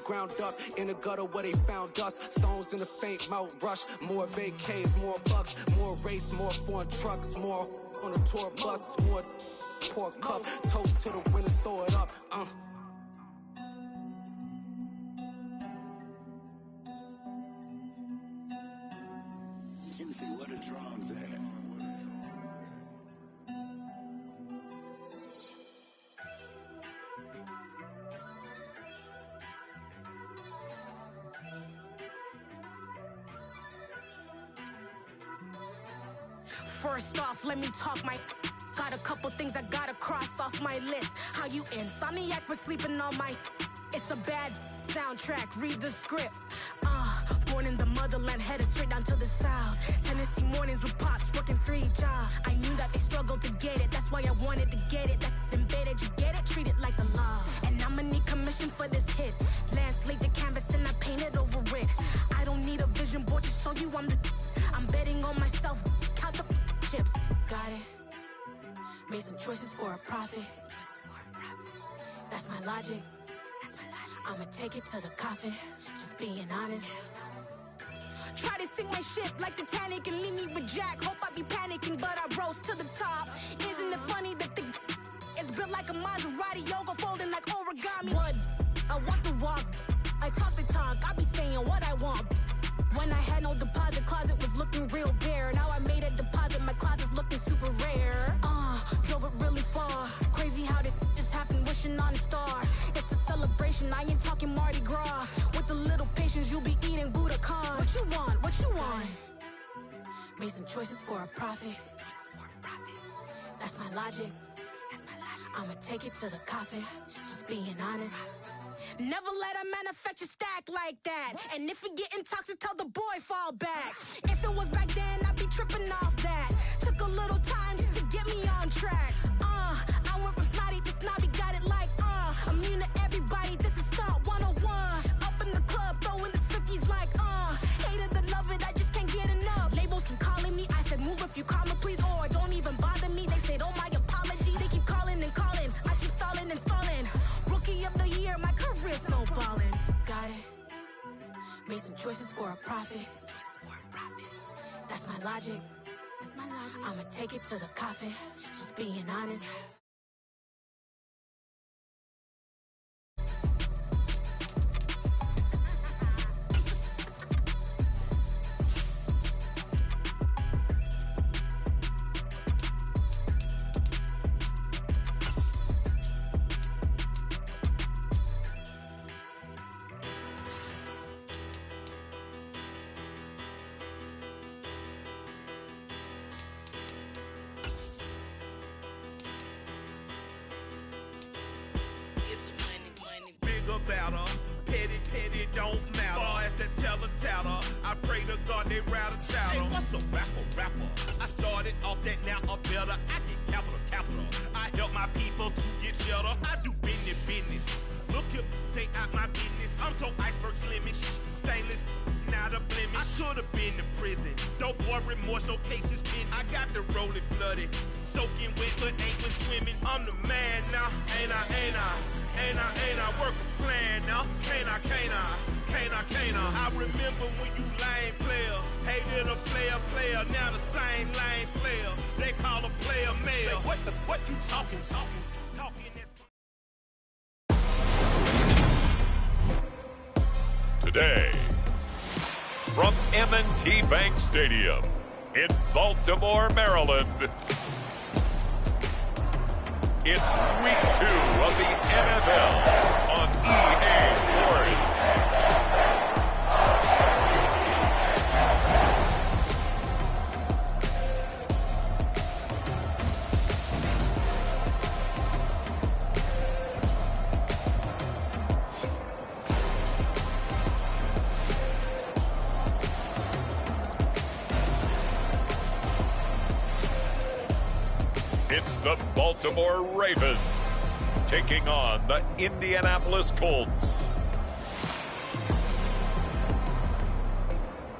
ground up in the gutter where they found us. Stones in the faint Mount Rush. More vacays, more bucks, more race, more foreign trucks, more on a tour bus, more pour cup. Toast to the winners, throw it up. Juicy, where the drums at? First off, let me talk my. Got a couple things I gotta cross off my list. How you insomniac for sleeping on my. It's a bad soundtrack, read the script. Born in the motherland, headed straight down to the south. Tennessee mornings with pops, working 3 jobs. I knew that they struggled to get it, that's why I wanted to get it. That embedded, you get it, treat it like a law. And I'ma need commission for this hit. Lance laid the canvas and I painted over it. I don't need a vision board to show you I'm betting on myself, count the chips. Got it. Made some choices for a profit. That's my logic. I'ma take it to the coffin, just being honest. Try to sink my ship like Titanic and leave me with Jack. Hope I be panicking, but I rose to the top. Isn't it funny that the is built like a Maserati, yoga folding like origami? What? I walk the walk, I talk the talk, I be saying what I want. When I had no deposit, closet was looking real bare. Now I made a deposit, my closet's looking super rare. Drove it really far. Crazy how did this happen, wishing on a star. It's a celebration, I ain't talking Mardi Gras. With a little patience, you'll be eating Budokan. What you want? What you want? Made some choices for a profit. That's my logic. I'ma take it to the coffin, just being honest. Never let a manufacture stack like that. And if it getting toxic, tell the boy fall back. If it was back then, I'd be tripping off that. Took a little time just to get me on track. I went from snotty to snobby, got it like, immune to everybody, this is stunt 101. Up in the club, throwing this 50s like, hated to love it, I just can't get enough. Labels keep calling me, I said move if you call me please, or don't even bother me. They said, oh my apology, they keep calling and calling. I keep stalling and stalling. Rookie of the year, my career snowballing. Got it. Made some choices for a profit. That's my logic. I'ma take it to the coffin, just being honest. Better. Petty don't matter. Far as that teller, I pray to God they rather saddle. Hey, what's a rapper? I started off that, now a better. I get capital. I help my people to get cheddar. I do business. Look here, stay out my business. I'm so iceberg slimish, stainless, not a blemish. I should've been in prison. Don't boy remorse, no cases pinned. I got the rolling flooded, soaking wet, but ain't been swimming. I'm the man now, ain't I? Work a plan now, can't I? I remember when you lame player, hated a player, now the same lame player. They call a player mayor. Say, what you talking Today, from M&T Bank Stadium in Baltimore, Maryland, it's week 2 of the NFL on EA Sports. It's the Baltimore Ravens taking on the Indianapolis Colts.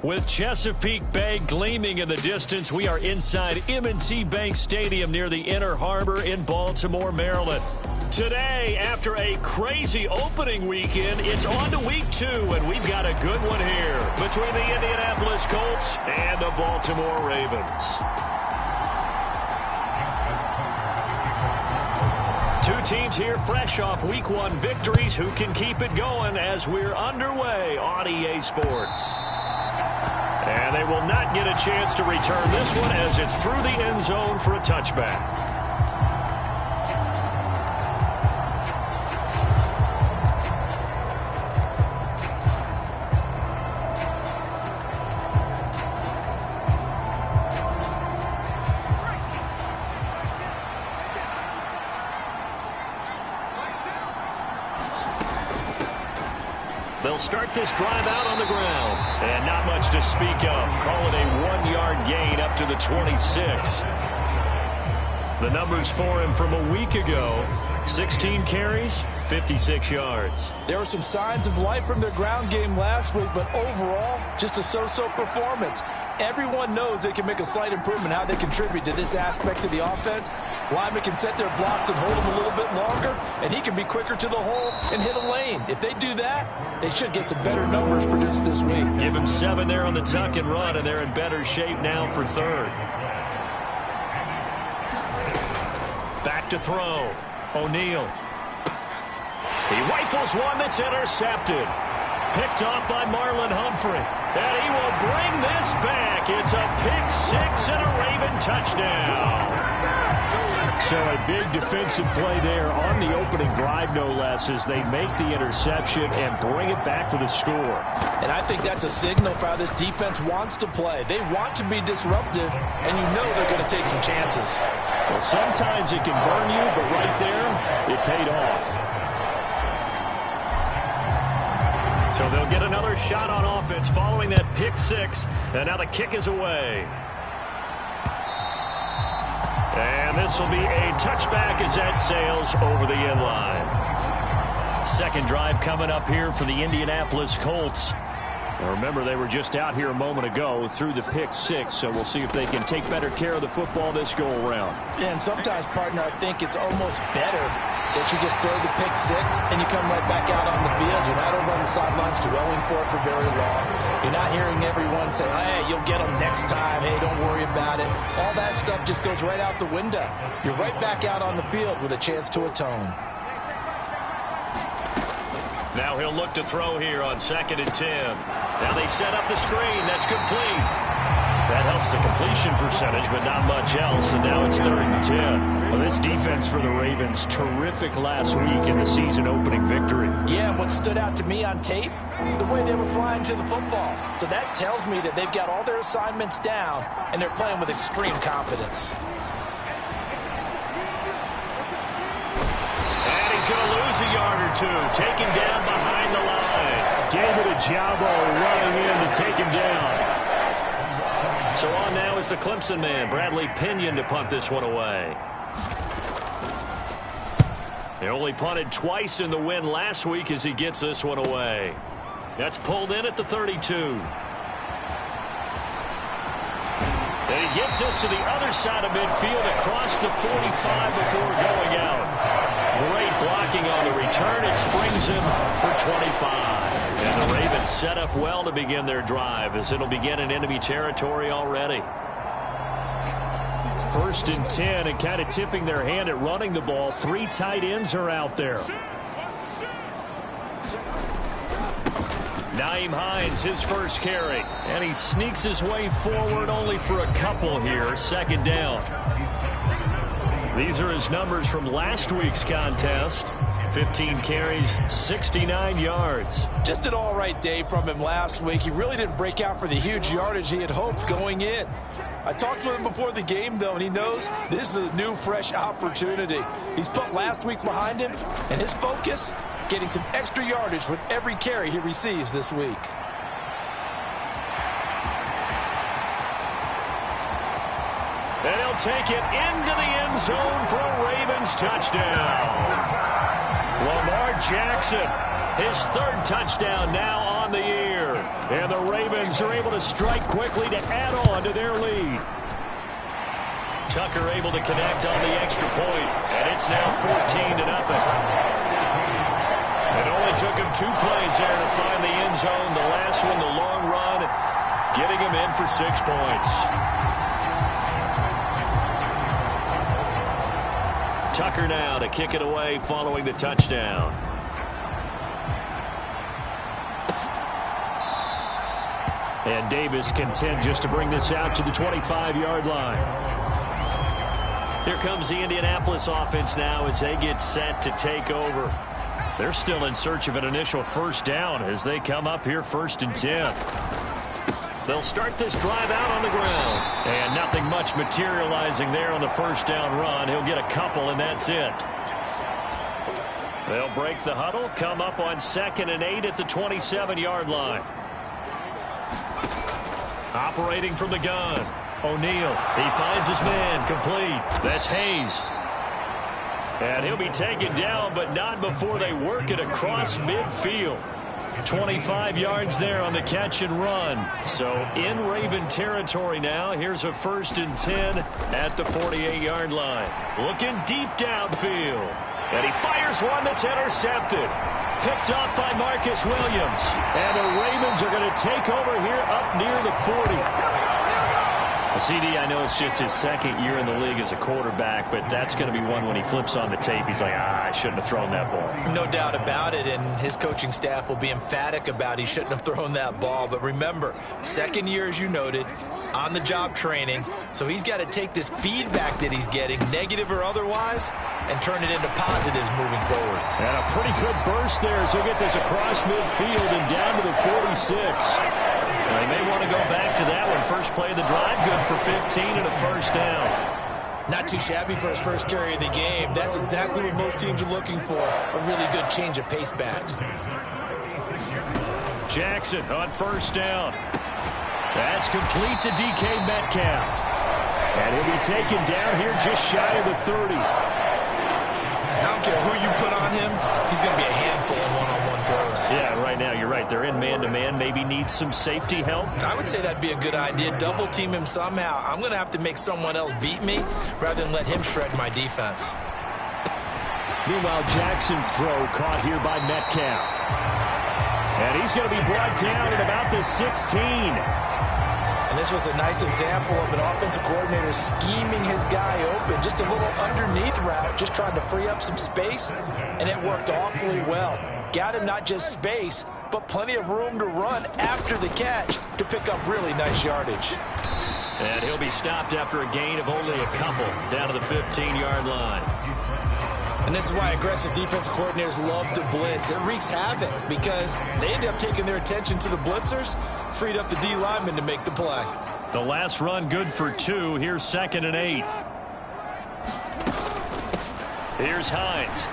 With Chesapeake Bay gleaming in the distance, we are inside M&T Bank Stadium near the Inner Harbor in Baltimore, Maryland. Today, after a crazy opening weekend, it's on to week 2, and we've got a good one here between the Indianapolis Colts and the Baltimore Ravens. Two teams here fresh off Week 1 victories. Who can keep it going as we're underway on EA Sports? And they will not get a chance to return this one as it's through the end zone for a touchback. They'll start this drive out on the ground. And not much to speak of. Call it a 1-yard gain up to the 26. The numbers for him from a week ago. 16 carries, 56 yards. There were some signs of life from their ground game last week, but overall, just a so-so performance. Everyone knows they can make a slight improvement how they contribute to this aspect of the offense. Linemen can set their blocks and hold them a little bit longer, and he can be quicker to the hole and hit a lane. If they do that, they should get some better numbers produced this week. Give them 7 there on the tuck and run, and they're in better shape now for third. Back to throw. O'Neal. He rifles one that's intercepted. Picked off by Marlon Humphrey. And he will bring this back. It's a pick-6 and a Raven touchdown. So a big defensive play there on the opening drive, no less, as they make the interception and bring it back for the score. And I think that's a signal for how this defense wants to play. They want to be disruptive, and you know they're going to take some chances. Well, sometimes it can burn you, but right there, it paid off. So they'll get another shot on offense following that pick-6, and now the kick is away. And this will be a touchback as that sails over the end line. Second drive coming up here for the Indianapolis Colts. Now remember, they were just out here a moment ago through the pick-6, so we'll see if they can take better care of the football this go-around. And sometimes, partner, I think it's almost better that you just throw the pick-6 and you come right back out on the field. You're not over on the sidelines dwelling for it for very long. You're not hearing everyone say, hey, you'll get them next time. Hey, don't worry about it. All that stuff just goes right out the window. You're right back out on the field with a chance to atone. Now he'll look to throw here on 2nd and 10. Now they set up the screen. That's complete. That helps the completion percentage, but not much else. And now it's 3rd and 10. Well, this defense for the Ravens, terrific last week in the season-opening victory. Yeah, what stood out to me on tape, the way they were flying to the football. So that tells me that they've got all their assignments down, and they're playing with extreme confidence. And he's going to lose a yard or two. Taken down behind the line. David Ajabo running in to take him down. So on now is the Clemson man, Bradley Pinion, to punt this one away. They only punted twice in the win last week as he gets this one away. That's pulled in at the 32. And he gets this to the other side of midfield across the 45 before going out. Great blocking on the return. It springs him for 25. And the Ravens set up well to begin their drive as it'll begin in enemy territory already. 1st and 10 and kind of tipping their hand at running the ball. 3 tight ends are out there. Nyheim Hines, his first carry. And he sneaks his way forward only for a couple here. 2nd down. These are his numbers from last week's contest. 15 carries, 69 yards. Just an all-right day from him last week. He really didn't break out for the huge yardage he had hoped going in. I talked with him before the game, though, and he knows this is a new, fresh opportunity. He's put last week behind him, and his focus, getting some extra yardage with every carry he receives this week. And he'll take it into the end zone for a Ravens touchdown. Lamar Jackson, his 3rd touchdown now on the year. And the Ravens are able to strike quickly to add on to their lead. Tucker able to connect on the extra point, and it's now 14-0. It only took him 2 plays there to find the end zone. The last one, the long run, getting him in for 6 points. Tucker now to kick it away following the touchdown. And Davis content just to bring this out to the 25-yard line. Here comes the Indianapolis offense now as they get set to take over. They're still in search of an initial first down as they come up here 1st and 10. They'll start this drive out on the ground. And nothing much materializing there on the first down run. He'll get a couple, and that's it. They'll break the huddle, come up on 2nd and 8 at the 27-yard line. Operating from the gun. O'Neal, he finds his man, complete. That's Hayes. And he'll be taken down, but not before they work it across midfield. 25 yards there on the catch and run. So in Raven territory now. Here's a 1st and 10 at the 48-yard line. Looking deep downfield. And he fires one that's intercepted. Picked off by Marcus Williams. And the Ravens are going to take over here up near the 40. CD, I know it's just his 2nd year in the league as a quarterback, but that's going to be one when he flips on the tape. He's like, I shouldn't have thrown that ball. No doubt about it, and his coaching staff will be emphatic about he shouldn't have thrown that ball. But remember, 2nd year, as you noted, on-the-job training, so he's got to take this feedback that he's getting, negative or otherwise, and turn it into positives moving forward. And a pretty good burst there as he'll get this across midfield and down to the 46. Well, he may want to go back to that one. First play of the drive, good for 15 and a first down. Not too shabby for his first carry of the game. That's exactly what most teams are looking for, a really good change of pace back. Jackson on first down. That's complete to DK Metcalf. And he'll be taken down here just shy of the 30. I don't care who you put on him, he's going to be a handful in one-on-one throws. Yeah, right now, you're right. They're in man-to-man. Maybe needs some safety help. I would say that'd be a good idea. Double team him somehow. I'm going to have to make someone else beat me rather than let him shred my defense. Meanwhile, Jackson's throw caught here by Metcalf. And he's going to be brought down at about the 16. And this was a nice example of an offensive coordinator scheming his guy open. Just a little underneath route, just trying to free up some space, and it worked awfully well. Got him not just space, but plenty of room to run after the catch to pick up really nice yardage. And he'll be stopped after a gain of only a couple down to the 15-yard line. And this is why aggressive defensive coordinators love to blitz. It wreaks havoc because they end up taking their attention to the blitzers, freed up the D lineman to make the play. The last run good for 2. Here's 2nd and 8. Here's Hines.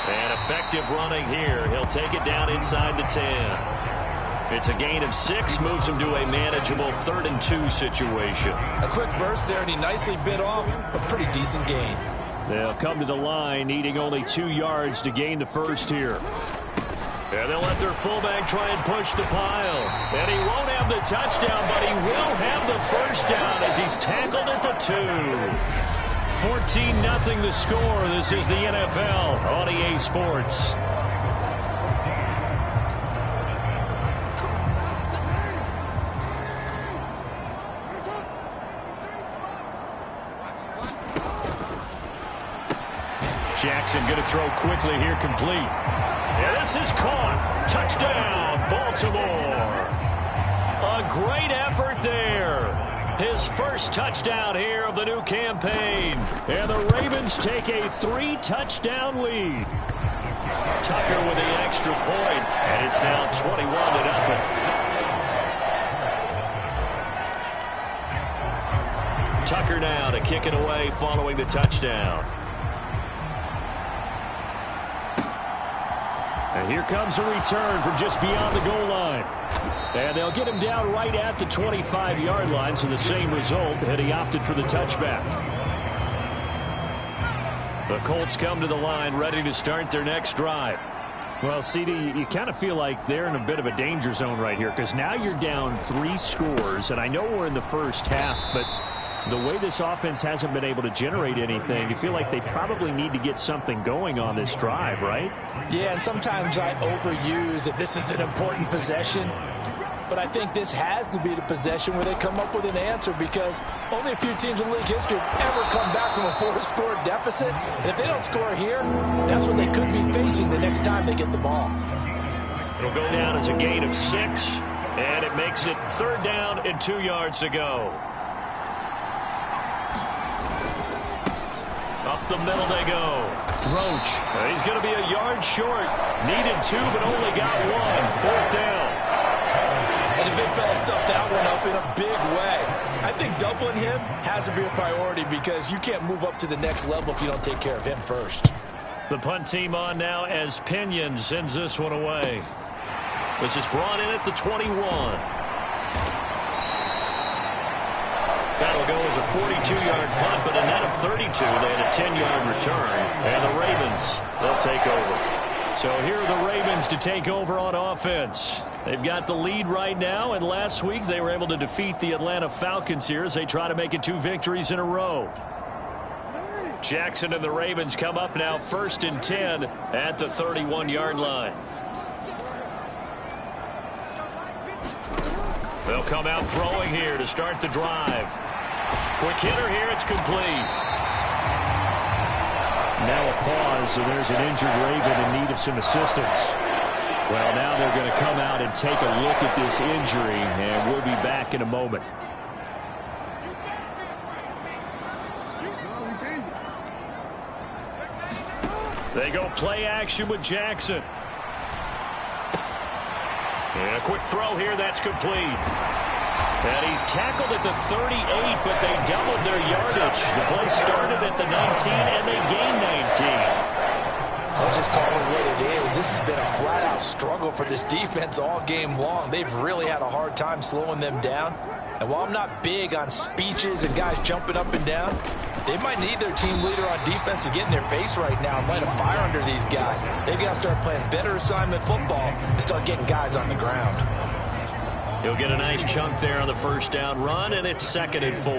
And effective running here. He'll take it down inside the 10. It's a gain of 6, moves him to a manageable 3rd and 2 situation. A quick burst there, and he nicely bit off a pretty decent gain. They'll come to the line, needing only 2 yards to gain the first here. And they'll let their fullback try and push the pile. And he won't have the touchdown, but he will have the first down as he's tackled at the 2. 14-0 the score. This is the NFL on EA Sports. Jackson going to throw quickly here, complete. Yeah, this is caught. Touchdown, Baltimore. A great effort there. His first touchdown here of the new campaign. And the Ravens take a 3-touchdown lead. Tucker with the extra point, and it's now 21-0. Tucker now to kick it away following the touchdown. And here comes a return from just beyond the goal line. And they'll get him down right at the 25-yard line, so the same result, and he opted for the touchback. The Colts come to the line ready to start their next drive. Well, CD, you kind of feel like they're in a bit of a danger zone right here because now you're down 3 scores, and I know we're in the first half, but the way this offense hasn't been able to generate anything, you feel like they probably need to get something going on this drive, right? Yeah, and sometimes I overuse if this is an important possession. But I think this has to be the possession where they come up with an answer, because only a few teams in league history have ever come back from a 4-score deficit. And if they don't score here, that's what they could be facing the next time they get the ball. It'll go down as a gain of 6, and it makes it 3rd down and 2 yards to go. Up the middle they go. Roach. He's going to be a yard short. Needed 2, but only got 1. 4th down. And the big fella stuffed that one up in a big way. I think doubling him has to be a priority, because you can't move up to the next level if you don't take care of him first. The punt team on now as Pinion sends this one away. This is brought in at the 21. That'll go as a 42-yard punt, but a net of 32. They had a 10-yard return. And the Ravens, they'll take over. So here are the Ravens to take over on offense. They've got the lead right now, and last week they were able to defeat the Atlanta Falcons here as they try to make it 2 victories in a row. Jackson and the Ravens come up now 1st and 10 at the 31-yard line. They'll come out throwing here to start the drive. Quick hitter here, it's complete. Now a pause, and there's an injured Raven in need of some assistance. Well, now they're going to come out and take a look at this injury, and we'll be back in a moment. They go play action with Jackson. And a quick throw here, that's complete. And he's tackled at the 38, but they doubled their yardage. The play started at the 19, and they gained 19. Let's just call it what it is. This has been a flat-out struggle for this defense all game long. They've really had a hard time slowing them down. And while I'm not big on speeches and guys jumping up and down, they might need their team leader on defense to get in their face right now and light a fire under these guys. They've got to start playing better assignment football and start getting guys on the ground. He'll get a nice chunk there on the 1st down run, and it's 2nd and 4.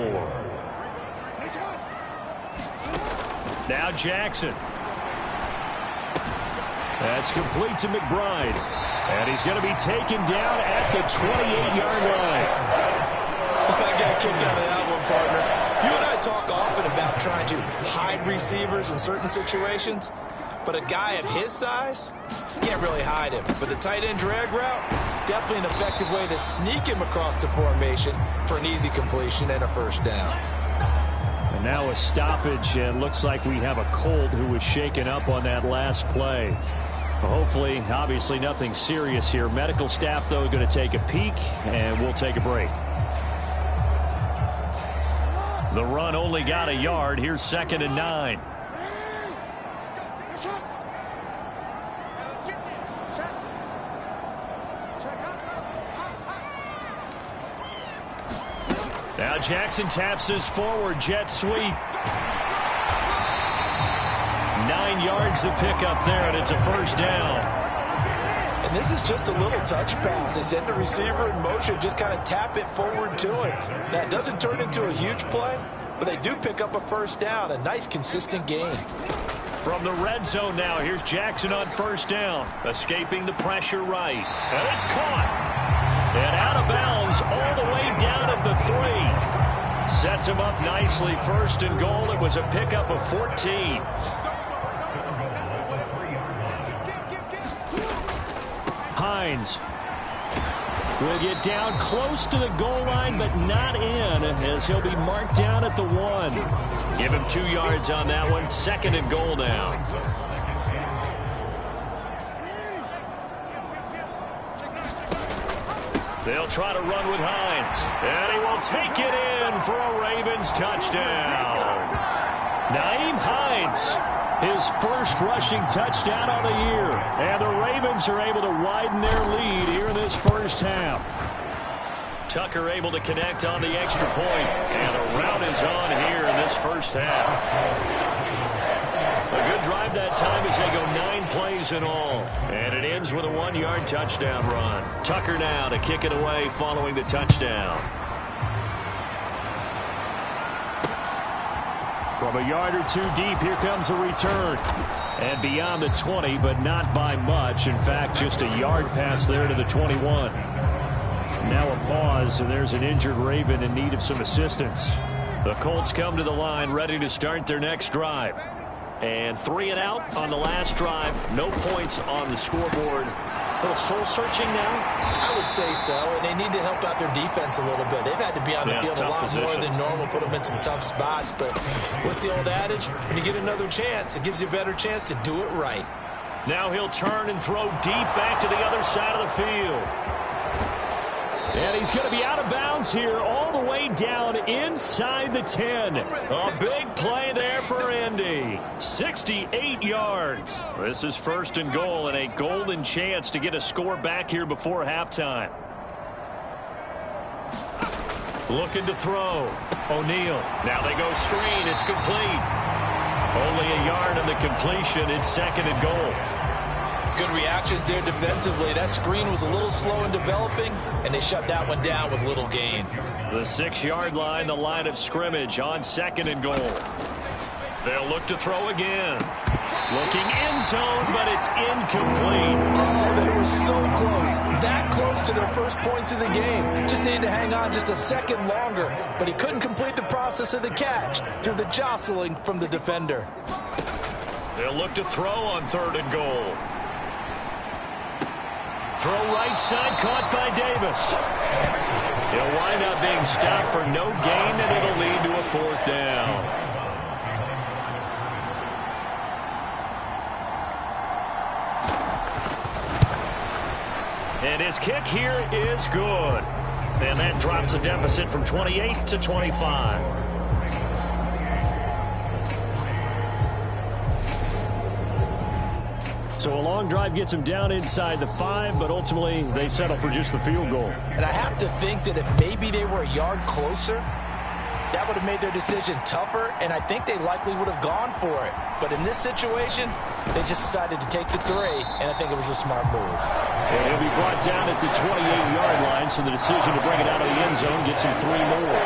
Now Jackson. That's complete to McBride. And he's going to be taken down at the 28-yard line. I got kicked out of that one, partner. You and I talk often about trying to hide receivers in certain situations, but a guy at his size, you can't really hide him. But the tight end drag route, definitely an effective way to sneak him across the formation for an easy completion and a 1st down. And now a stoppage, and looks like we have a Colt who was shaken up on that last play. Hopefully, obviously nothing serious here. Medical staff, though, going to take a peek, and we'll take a break. The run only got a yard. Here's 2nd and 9. Now Jackson taps his forward jet sweep. 9 yards to pick up there, and it's a 1st down. And this is just a little touch pass. They send the receiver in motion, just kind of tap it forward to it. Now, it doesn't turn into a huge play, but they do pick up a 1st down. A nice, consistent gain. From the red zone now, here's Jackson on 1st down. Escaping the pressure right. And it's caught. And out of bounds all the way down at the 3. Sets him up nicely. 1st and goal. It was a pickup of 14. Hines will get down close to the goal line, but not in, as he'll be marked down at the 1. Give him 2 yards on that one. 2nd and goal now. They'll try to run with Hines. And he will take it in for a Ravens touchdown. Nyheim Hines, his 1st rushing touchdown of the year. And the Ravens are able to widen their lead here in this 1st half. Tucker able to connect on the extra point. And the route is on here in this 1st half. A good drive that time as they go 9 plays in all. And it ends with a 1-yard touchdown run. Tucker now to kick it away following the touchdown. From a yard or two deep, here comes a return. And beyond the 20, but not by much. In fact, just a yard pass there to the 21. Now a pause, and there's an injured Raven in need of some assistance. The Colts come to the line, ready to start their next drive. And 3 and out on the last drive. No points on the scoreboard. A little soul-searching now? I would say so, and they need to help out their defense a little bit. They've had to be on the field a lot more than normal, put them in some tough spots. But what's the old adage? When you get another chance, it gives you a better chance to do it right. Now he'll turn and throw deep back to the other side of the field. And he's going to be out of bounds here all the way down inside the 10. A big play there for Indy. 68 yards. This is 1st and goal and a golden chance to get a score back here before halftime. Looking to throw. O'Neal. Now they go screen. It's complete. Only a yard on the completion. It's 2nd and goal. Good reactions there defensively. That screen was a little slow in developing, and they shut that one down with little gain. The 6-yard line, the line of scrimmage on 2nd and goal. They'll look to throw again. Looking end zone, but it's incomplete. Oh, they were so close. That close to their first points of the game. Just needed to hang on just a second longer, but he couldn't complete the process of the catch through the jostling from the defender. They'll look to throw on 3rd and goal. Throw right side, caught by Davis. He'll wind up being stopped for no gain, and it'll lead to a 4th down. And his kick here is good. And that drops a deficit from 28 to 25. So a long drive gets them down inside the 5, but ultimately they settle for just the field goal. And I have to think that if maybe they were a yard closer, that would have made their decision tougher, and I think they likely would have gone for it. But in this situation, they just decided to take the 3, and I think it was a smart move. And he'll be brought down at the 28-yard line, so the decision to bring it out of the end zone gets him 3 more.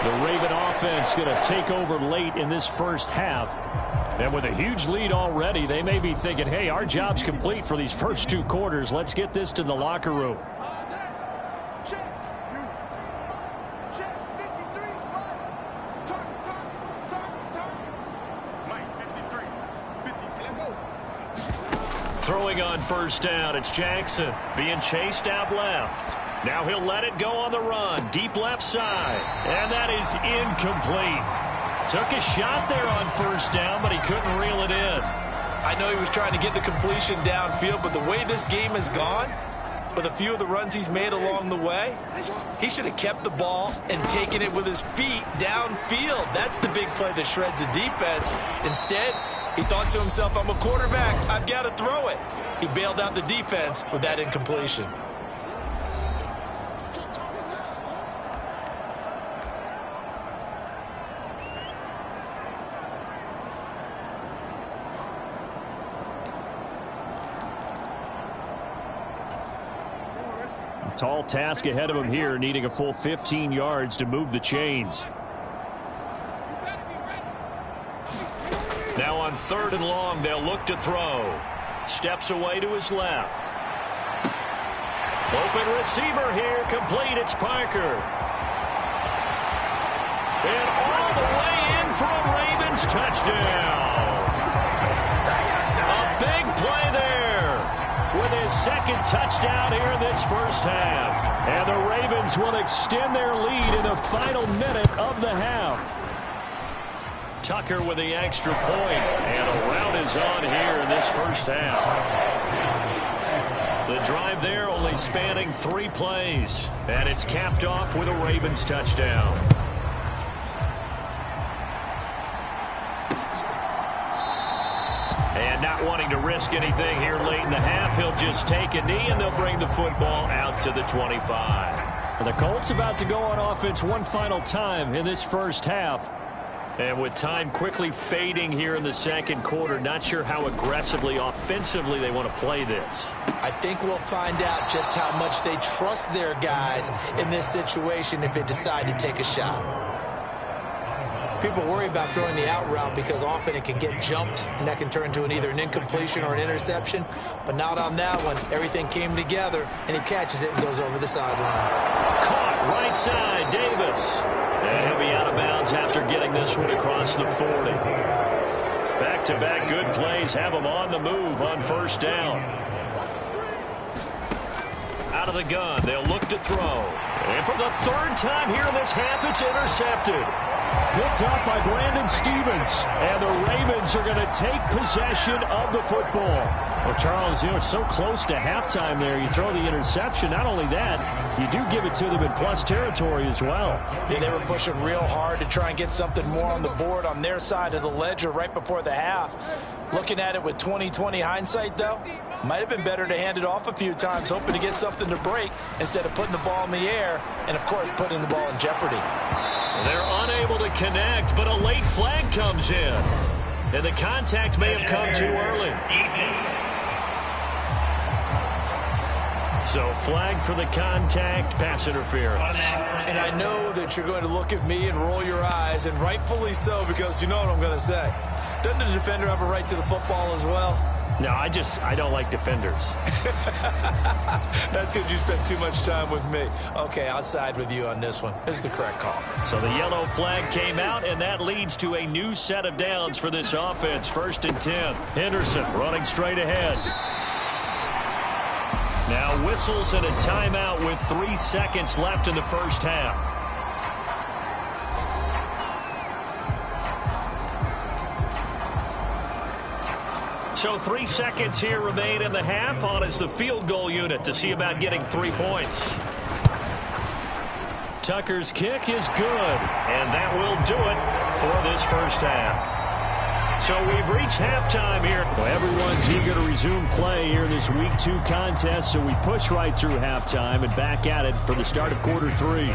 The Raven offense going to take over late in this first half. And with a huge lead already, they may be thinking, hey, our job's complete for these first 2 quarters. Let's get this to the locker room. Throwing on 1st down, it's Jackson being chased out left. Now he'll let it go on the run, deep left side. And that is incomplete. Took a shot there on 1st down, but he couldn't reel it in. I know he was trying to get the completion downfield, but the way this game has gone, with a few of the runs he's made along the way, he should have kept the ball and taken it with his feet downfield. That's the big play that shreds a defense. Instead, he thought to himself, I'm a quarterback, I've got to throw it. He bailed out the defense with that incompletion. Tall task ahead of him here, needing a full 15 yards to move the chains. Now on 3rd and long, they'll look to throw. Steps away to his left. Open receiver here, complete. It's Parker. And all the way in for a Ravens touchdown. A big play there with his 2nd touchdown here in this first half. And the Ravens will extend their lead in the final minute of the half. Tucker with the extra point, and a rout is on here in this first half. The drive there only spanning 3 plays, and it's capped off with a Ravens touchdown. And not wanting to risk anything here late in the half, he'll just take a knee, and they'll bring the football out to the 25. And the Colts about to go on offense one final time in this first half. And with time quickly fading here in the 2nd quarter, not sure how aggressively, offensively they want to play this. I think we'll find out just how much they trust their guys in this situation if they decide to take a shot. people worry about throwing the out route because often it can get jumped, and that can turn into either an incompletion or an interception. But not on that one. Everything came together, and he catches it and goes over the sideline. Caught right side, Davis. And he'll be out of bounds after getting this one across the 40. Back-to-back good plays have him on the move on first down. Out of the gun, they'll look to throw. And for the third time here in this half, it's intercepted. Picked up by Brandon Stevens. And the Ravens are going to take possession of the football. Well, Charles, it's so close to halftime there. You throw the interception. Not only that, you do give it to them in plus territory as well. Yeah, they were pushing real hard to try and get something more on the board on their side of the ledger right before the half. Looking at it with 20/20 hindsight, though, might have been better to hand it off a few times, hoping to get something to break instead of putting the ball in the air and, of course, putting the ball in jeopardy. They're unable to connect, but a late flag comes in. And the contact may have come too early. So flag for the contact, pass interference. And I know that you're going to look at me and roll your eyes, and rightfully so, because you know what I'm going to say. Doesn't the defender have a right to the football as well? No, I don't like defenders. That's because you spent too much time with me. Okay, I'll side with you on this one. It's the correct call. So the yellow flag came out, and that leads to a new set of downs for this offense. 1st and 10. Henderson running straight ahead. Now whistles and a timeout with 3 seconds left in the first half. So 3 seconds here remain in the half. On is the field goal unit to see about getting 3 points. Tucker's kick is good, and that will do it for this first half. So we've reached halftime here. Well, everyone's eager to resume play here in this Week 2 contest, so we push right through halftime and back at it for the start of quarter 3.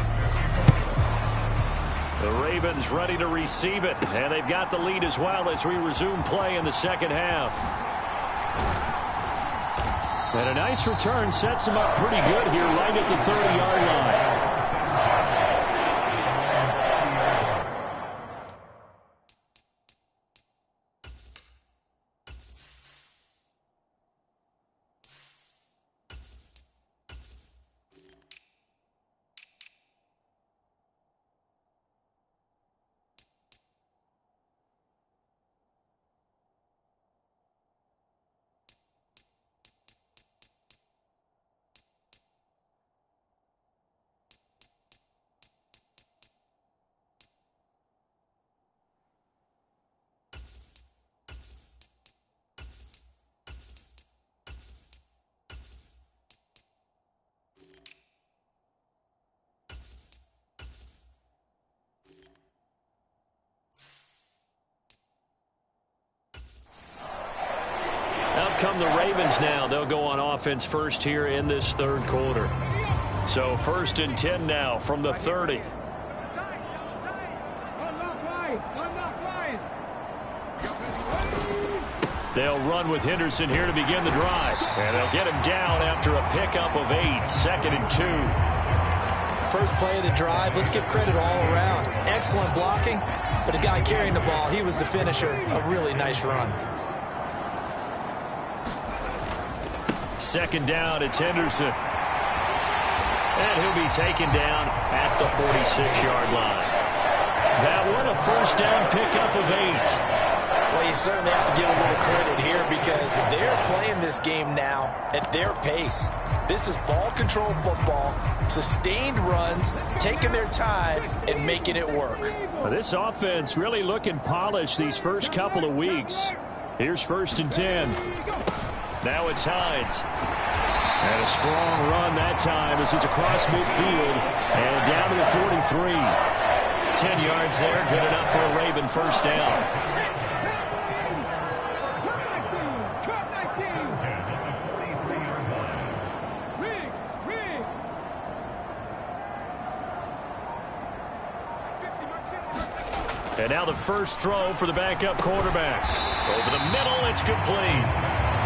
The Ravens ready to receive it, and they've got the lead as well as we resume play in the second half. And a nice return sets them up pretty good here right at the 30-yard line. Out come the Ravens now. They'll go on offense first here in this third quarter. So 1st and 10 now from the 30. They'll run with Henderson here to begin the drive. And they'll get him down after a pickup of 8. 2nd and 2. First play of the drive, let's give credit all around. Excellent blocking, but the guy carrying the ball, he was the finisher. A really nice run. 2nd down, it's Henderson. And he'll be taken down at the 46-yard line. That one, a first down pickup of 8. Well, you certainly have to give a little credit here because they're playing this game now at their pace. This is ball control football, sustained runs, taking their time and making it work. Well, this offense really looking polished these first couple of weeks. Here's 1st and 10. Now it's Hines. And a strong run that time as he's across midfield and down to the 43. 10 yards there, good enough for a Raven first down. And now the first throw for the backup quarterback. Over the middle, it's complete.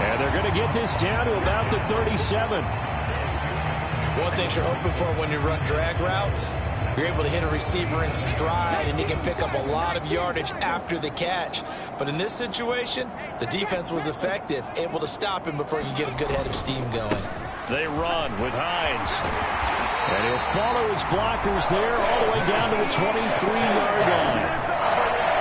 And they're going to get this down to about the 37. One thing you're hoping for when you run drag routes, You're able to hit a receiver in stride, and he can pick up a lot of yardage after the catch. But in this situation, the defense was effective, able to stop him before he could get a good head of steam going. They run with Hines. And he'll follow his blockers there all the way down to the 23-yard line.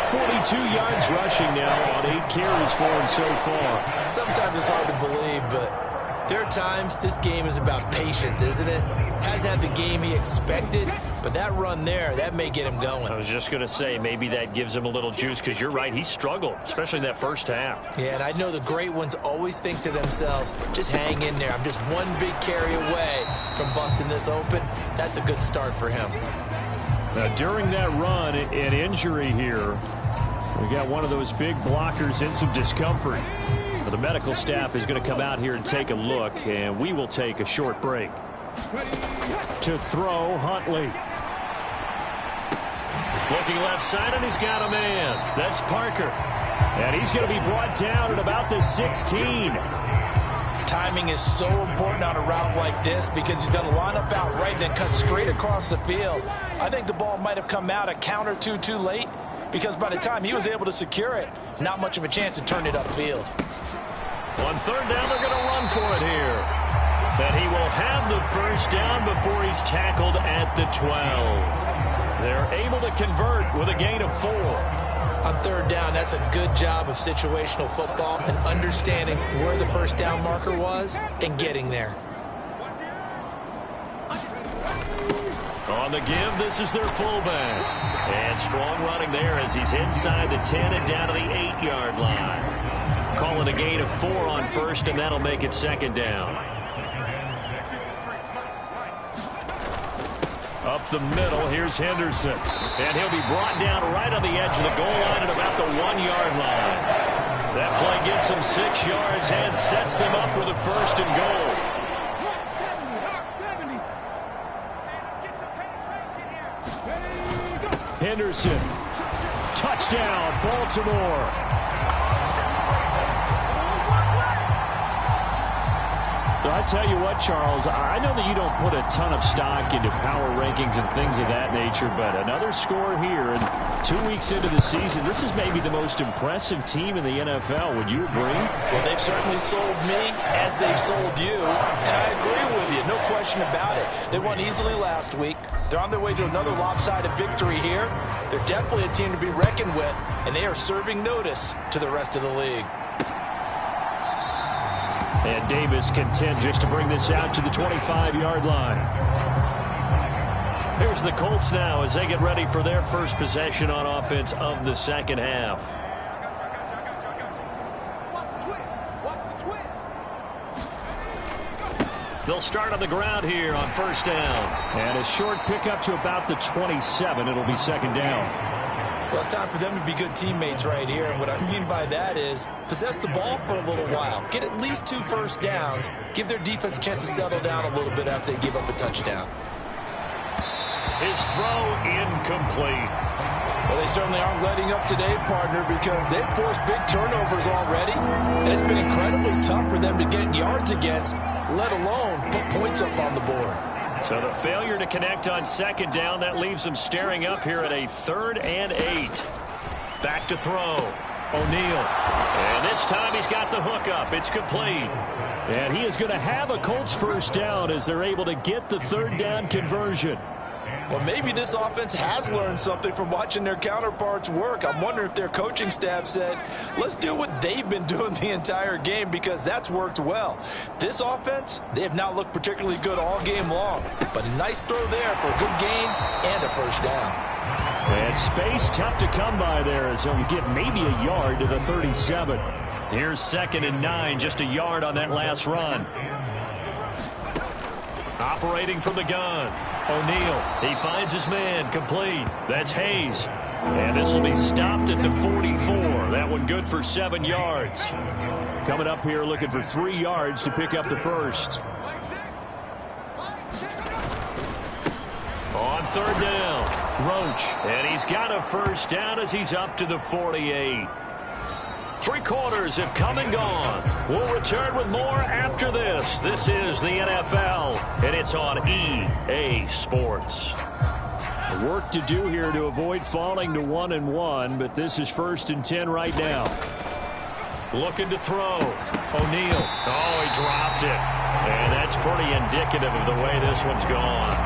42 yards rushing now on 8 carries for him so far. Sometimes it's hard to believe, but there are times this game is about patience, isn't it? Has had the game he expected, but that run there, that may get him going. I was just going to say, maybe that gives him a little juice, because you're right, he struggled, especially in that first half. Yeah, and I know the great ones always think to themselves, just hang in there. I'm just one big carry away from busting this open. That's a good start for him. Now, during that run, an injury here, we got one of those big blockers in some discomfort. The medical staff is going to come out here and take a look, and we will take a short break. To throw, Huntley. Looking left side, and he's got a man. That's Parker. And he's going to be brought down at about the 16. Timing is so important on a route like this because he's going to line up out right and then cut straight across the field. I think the ball might have come out a count or two too late because by the time he was able to secure it, not much of a chance to turn it upfield. On third down, they're going to run for it here. And he will have the first down before he's tackled at the 12. They're able to convert with a gain of 4. On third down, that's a good job of situational football and understanding where the first down marker was and getting there. On the give, this is their fullback. And strong running there as he's inside the 10 and down to the 8-yard line. Calling a gain of 4 on first, and that'll make it second down. Up the middle, here's Henderson. And he'll be brought down right on the edge of the goal line at about the 1-yard line. That play gets him 6 yards and sets them up with a first and goal. Henderson. Touchdown, Baltimore. I tell you what, Charles, I know that you don't put a ton of stock into power rankings and things of that nature, but another score here, and 2 weeks into the season, this is maybe the most impressive team in the NFL. Would you agree? Well, they've certainly sold me as they've sold you, and I agree with you, no question about it. They won easily last week. They're on their way to another lopsided victory here. They're definitely a team to be reckoned with, and they are serving notice to the rest of the league. And Davis content just to bring this out to the 25-yard line. Here's the Colts now as they get ready for their first possession on offense of the second half. They'll start on the ground here on first down. And a short pickup to about the 27. It'll be second down. Well, it's time for them to be good teammates right here. And what I mean by that is possess the ball for a little while. Get at least 2 first downs. Give their defense a chance to settle down a little bit after they give up a touchdown. His throw incomplete. Well, they certainly aren't letting up today, partner, because they've forced big turnovers already. And it's been incredibly tough for them to get yards against, let alone put points up on the board. So the failure to connect on second down, that leaves them staring up here at a 3rd and 8. Back to throw. O'Neal. And this time he's got the hook up. It's complete. And he is going to have a Colts first down as they're able to get the 3rd down conversion. Well, maybe this offense has learned something from watching their counterparts work. I'm wondering if their coaching staff said, let's do what they've been doing the entire game because that's worked well. This offense, they have not looked particularly good all game long. But a nice throw there for a good gain and a first down. And space tough to come by there as he'll get maybe a yard to the 37. Here's 2nd and 9, just a yard on that last run. Operating from the gun. O'Neal, he finds his man, complete. That's Hayes. And this will be stopped at the 44. That one good for 7 yards. Coming up here looking for 3 yards to pick up the first. On 3rd down, Roach. And he's got a first down as he's up to the 48. 3 quarters have come and gone. We'll return with more after this. This is the NFL, and it's on EA Sports. Work to do here to avoid falling to 1-1, but this is 1st and 10 right now. Looking to throw. O'Neal. Oh, he dropped it. And that's pretty indicative of the way this one's gone.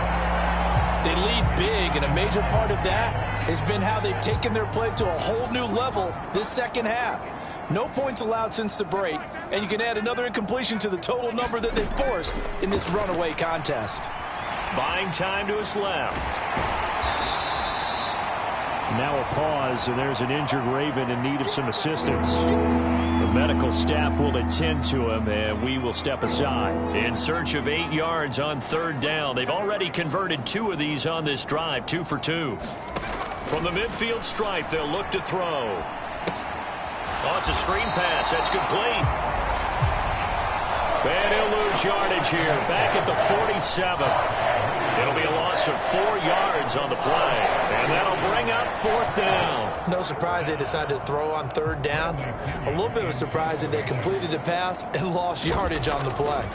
They lead big, and a major part of that has been how they've taken their play to a whole new level this second half. No points allowed since the break, and you can add another incompletion to the total number that they forced in this runaway contest. Buying time to his left. Now a pause, and there's an injured Raven in need of some assistance. The medical staff will attend to him, and we will step aside. In search of 8 yards on 3rd down. They've already converted 2 of these on this drive, 2 for 2. From the midfield stripe, they'll look to throw. Oh, it's a screen pass. That's complete. And he'll lose yardage here. Back at the 47. It'll be a loss of 4 yards on the play. And that'll bring up 4th down. No surprise they decided to throw on 3rd down. A little bit of a surprise that they completed the pass and lost yardage on the play.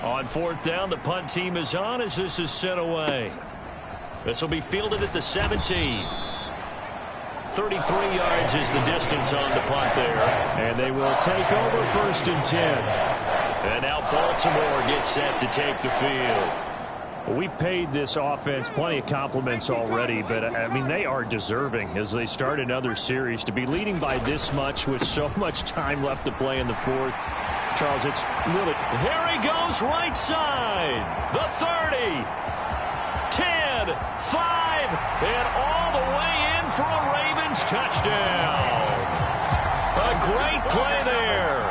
On 4th down, the punt team is on as this is sent away. This will be fielded at the 17. 33 yards is the distance on the punt there. And they will take over 1st and 10. And now Baltimore gets set to take the field. We've paid this offense plenty of compliments already, but, I mean, they are deserving as they start another series. To be leading by this much with so much time left to play in the 4th, Charles, it's really... There he goes right side. The 30. 10, 5, and all the way in for a Ravens touchdown. A great play there.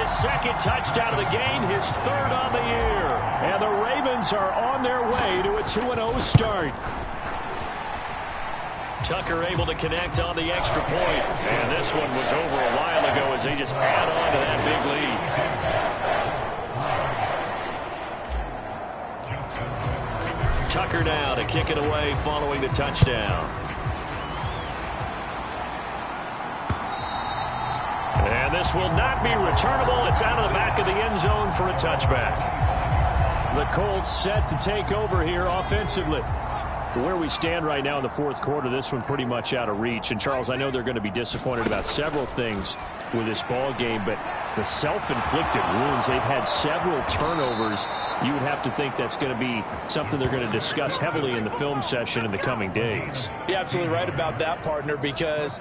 His 2nd touchdown of the game, his 3rd on the year. And the Ravens are on their way to a 2-0 start. Tucker able to connect on the extra point. And this one was over a while ago as they just add on to that big lead. Tucker now to kick it away following the touchdown. And this will not be returnable. It's out of the back of the end zone for a touchback. The Colts set to take over here offensively. Where we stand right now in the 4th quarter, this one pretty much out of reach. And, Charles, I know they're going to be disappointed about several things with this ball game, but the self-inflicted wounds, they've had several turnovers. You would have to think that's going to be something they're going to discuss heavily in the film session in the coming days. You're absolutely right about that, partner, because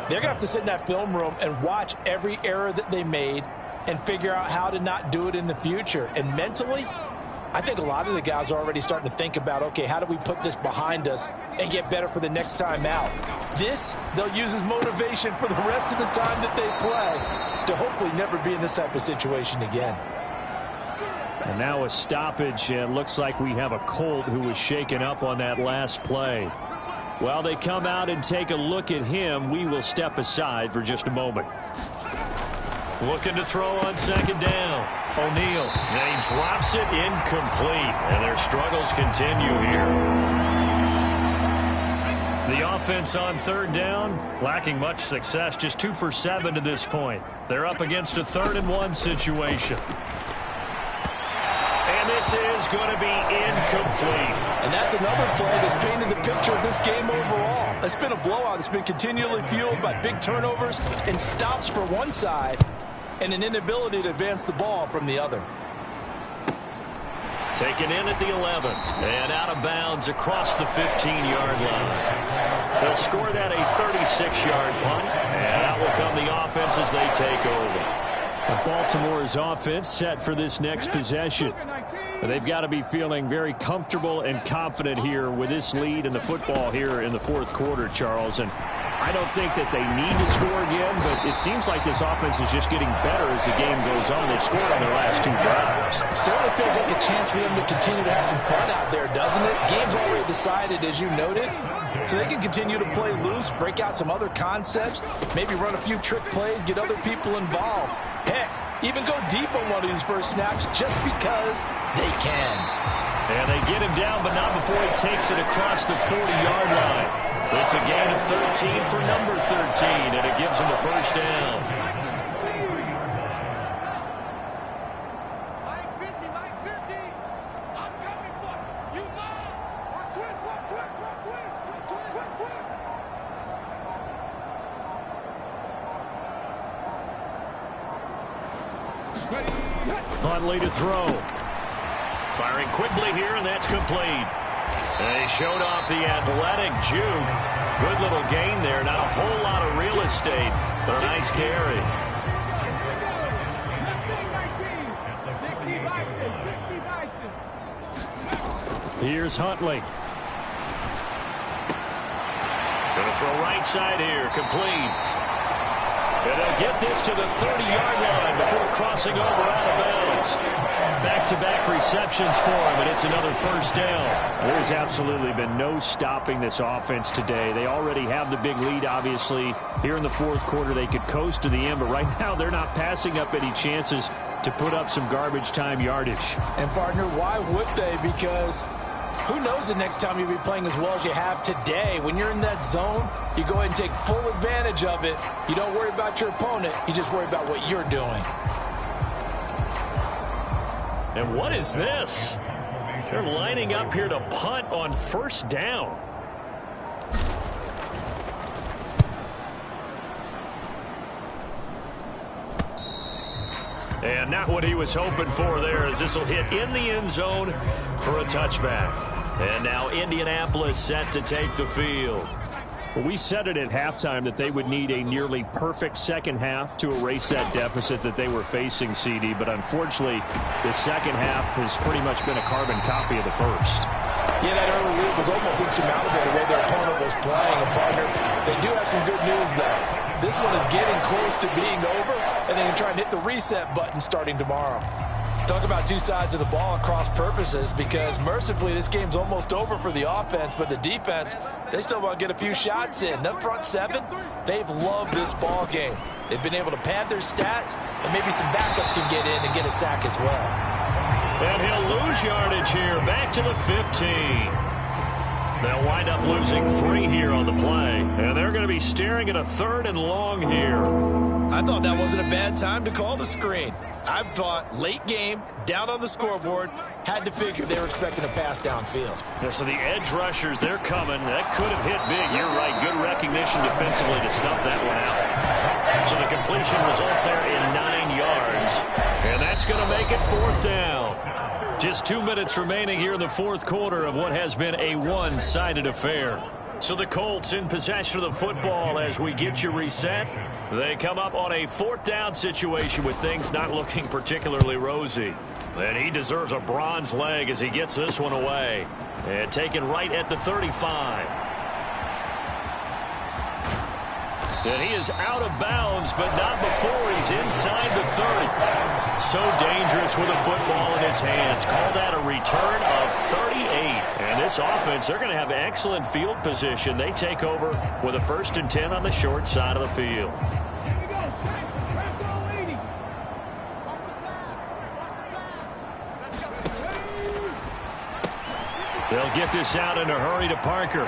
they're going to have to sit in that film room and watch every error that they made and figure out how to not do it in the future. And mentally, I think a lot of the guys are already starting to think about, okay, how do we put this behind us and get better for the next time out? This, they'll use as motivation for the rest of the time that they play to hopefully never be in this type of situation again. And now a stoppage, and looks like we have a Colt who was shaken up on that last play. While they come out and take a look at him, we will step aside for just a moment. Looking to throw on 2nd down. O'Neal. And he drops it incomplete. And their struggles continue here. The offense on 3rd down, lacking much success. Just 2 for 7 to this point. They're up against a 3rd and 1 situation. And this is going to be incomplete. And that's another play that's painted the picture of this game overall. It's been a blowout. It's been continually fueled by big turnovers and stops for one side and an inability to advance the ball from the other. Taken in at the 11 and out of bounds across the 15-yard line. They'll score that a 36-yard punt, and out will come the offense as they take over. Baltimore's offense set for this next possession. They've got to be feeling very comfortable and confident here with this lead in the football here in the 4th quarter, Charles. And I don't think that they need to score again, but it seems like this offense is just getting better as the game goes on. They've scored on their last 2 drives. It certainly feels like a chance for them to continue to have some fun out there, doesn't it? Game's already decided, as you noted, so they can continue to play loose, break out some other concepts, maybe run a few trick plays, get other people involved. Heck, even go deep on one of these first snaps just because they can. And they get him down, but not before he takes it across the 40-yard line. It's a gain of 13 for number 13, and it gives him a first down. Mike 50, I'm coming for you. You know. Watch twitch, watch Huntley to throw. Firing quickly here, and that's complete. And he showed off the athletic juke. Good little gain there. Not a whole lot of real estate, but a nice carry. Here's Huntley. Going to throw right side here. Complete. And they'll get this to the 30-yard line before crossing over out of bounds. Back-to-back receptions for him, and it's another first down. There's absolutely been no stopping this offense today. They already have the big lead, obviously. Here in the fourth quarter, they could coast to the end, but right now they're not passing up any chances to put up some garbage time yardage. And, partner, why would they? Because who knows the next time you'll be playing as well as you have today. When you're in that zone, you go ahead and take full advantage of it. You don't worry about your opponent. You just worry about what you're doing. And what is this? They're lining up here to punt on first down. And not what he was hoping for there, as this will hit in the end zone for a touchback. And now Indianapolis set to take the field. Well, we said it at halftime that they would need a nearly perfect second half to erase that deficit that they were facing, CD. But unfortunately, the second half has pretty much been a carbon copy of the first. Yeah, that early lead was almost insurmountable the way their opponent was playing. And, partner, they do have some good news, though. This one is getting close to being over, and they can try and hit the reset button starting tomorrow. Talk about two sides of the ball at cross purposes, because mercifully this game's almost over for the offense, but the defense, they still want to get a few shots in. That front seven, they've loved this ball game. They've been able to pad their stats, and maybe some backups can get in and get a sack as well. And he'll lose yardage here, back to the 15. They'll wind up losing 3 here on the play, and they're going to be staring at a 3rd and long here. I thought that wasn't a bad time to call the screen. I thought late game, down on the scoreboard, had to figure they were expecting a pass downfield. Yeah, so the edge rushers, they're coming. That could have hit big. You're right. Good recognition defensively to snuff that one out. So the completion results there in 9 yards. And that's going to make it 4th down. Just 2 minutes remaining here in the fourth quarter of what has been a one-sided affair. So the Colts in possession of the football as we get you reset. They come up on a 4th down situation with things not looking particularly rosy. And he deserves a bronze leg as he gets this one away. And taken right at the 35. And he is out of bounds, but not before he's inside the 30. So dangerous with a football in his hands. Call that a return of 38. And this offense, they're going to have excellent field position. They take over with a 1st and 10 on the short side of the field. They'll get this out in a hurry to Parker.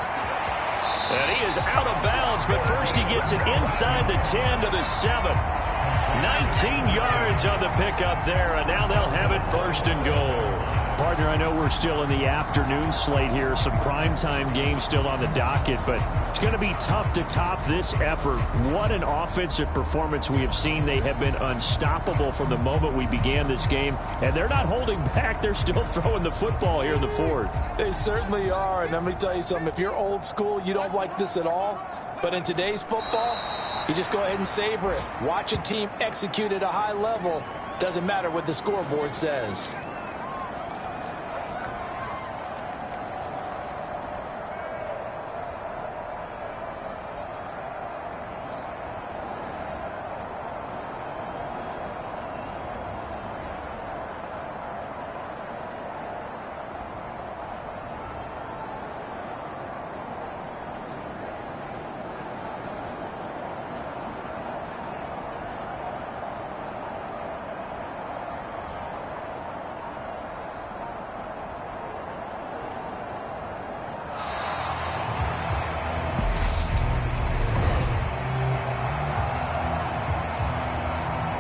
And he is out of bounds, but first he gets it inside the 10 to the 7. 19 yards on the pickup there, and now they'll have it 1st and goal. Partner, I know we're still in the afternoon slate here. Some primetime games still on the docket, but it's going to be tough to top this effort. What an offensive performance we have seen. They have been unstoppable from the moment we began this game, and they're not holding back. They're still throwing the football here in the 4th. They certainly are, and let me tell you something. If you're old school, you don't like this at all. But in today's football, you just go ahead and savor it. Watch a team execute at a high level. Doesn't matter what the scoreboard says.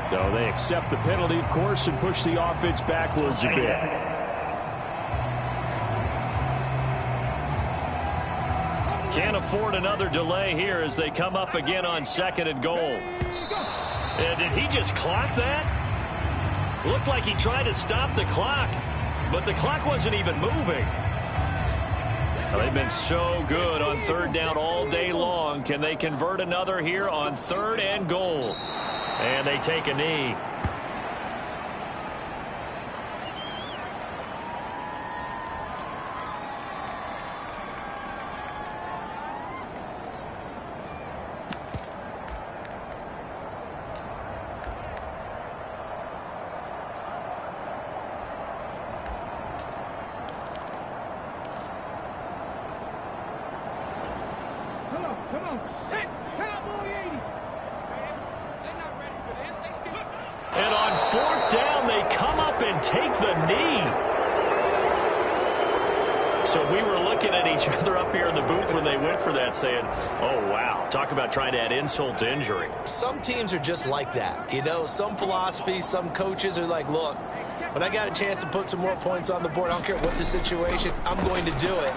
So they accept the penalty, of course, and push the offense backwards a bit. Can't afford another delay here as they come up again on 2nd and goal. And did he just clock that? Looked like he tried to stop the clock, but the clock wasn't even moving. Well, they've been so good on third down all day long. Can they convert another here on 3rd and goal? And they take a knee. And on 4th down, they come up and take the knee. So we were looking at each other up here in the booth when they went for that, saying, oh, wow, talk about trying to add insult to injury. Some teams are just like that. You know, some philosophies, some coaches are like, look, when I got a chance to put some more points on the board, I don't care what the situation, I'm going to do it.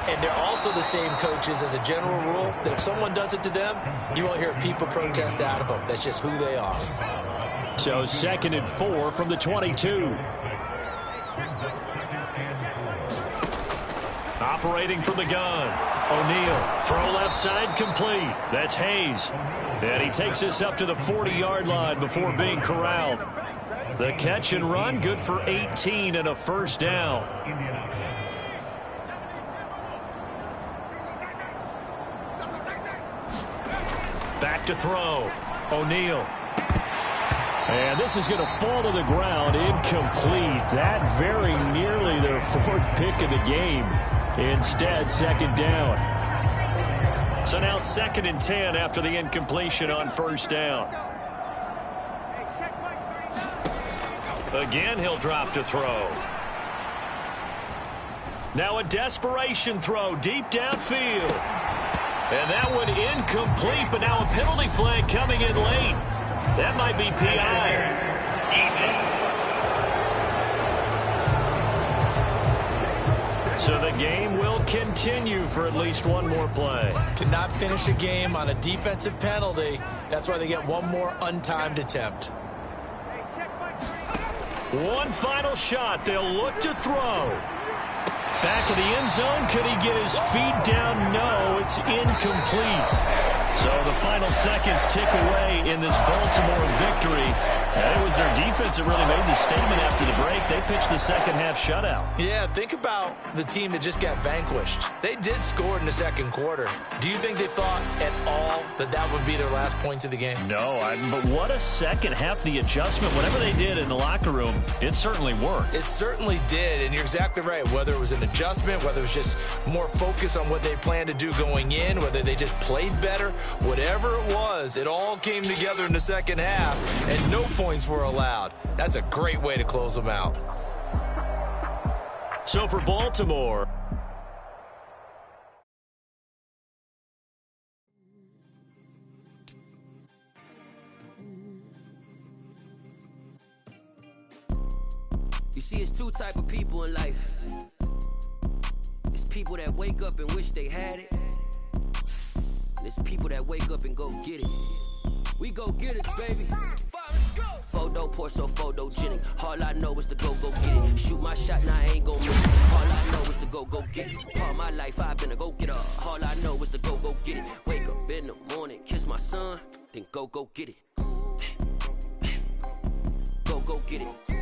And they're also the same coaches, as a general rule, that if someone does it to them, you won't hear people protest out of them. That's just who they are. So 2nd and 4 from the 22. Operating from the gun. O'Neal, throw left side, complete. That's Hayes. And he takes this up to the 40-yard line before being corralled. The catch and run, good for 18 and a 1st down. Back to throw. O'Neal. And this is going to fall to the ground, incomplete. That very nearly their 4th pick of the game. Instead, 2nd down. So now 2nd and 10 after the incompletion on 1st down. Again, he'll drop to throw. Now a desperation throw deep downfield. And that one incomplete, but now a penalty flag coming in late. That might be PI. So the game will continue for at least one more play. To not finish a game on a defensive penalty, that's why they get one more untimed attempt. One final shot. They'll look to throw. Back of the end zone. Could he get his feet down? No, it's incomplete. So the final seconds tick away in this Baltimore victory. And it was their defense that really made the statement after the break. They pitched the second-half shutout. Yeah, think about the team that just got vanquished. They did score in the 2nd quarter. Do you think they thought at all that that would be their last points of the game? No, but what a second half. The adjustment, whatever they did in the locker room, it certainly worked. It certainly did, and you're exactly right. Whether it was an adjustment, whether it was just more focus on what they planned to do going in, whether they just played better, whatever it was, it all came together in the 2nd half, and no points were allowed. That's a great way to close them out. So for Baltimore, you see, it's 2 type of people in life. It's people that wake up and wish they had it. And it's people that wake up and go get it. We go get it, baby. Photo poor, so photogenic. All I know is to go get it. Shoot my shot, now I ain't gon' miss it. All I know is to go get it. All my life I've been a go-getter. All I know is to go get it. Wake up in the morning, kiss my son, then go get it. Go get it.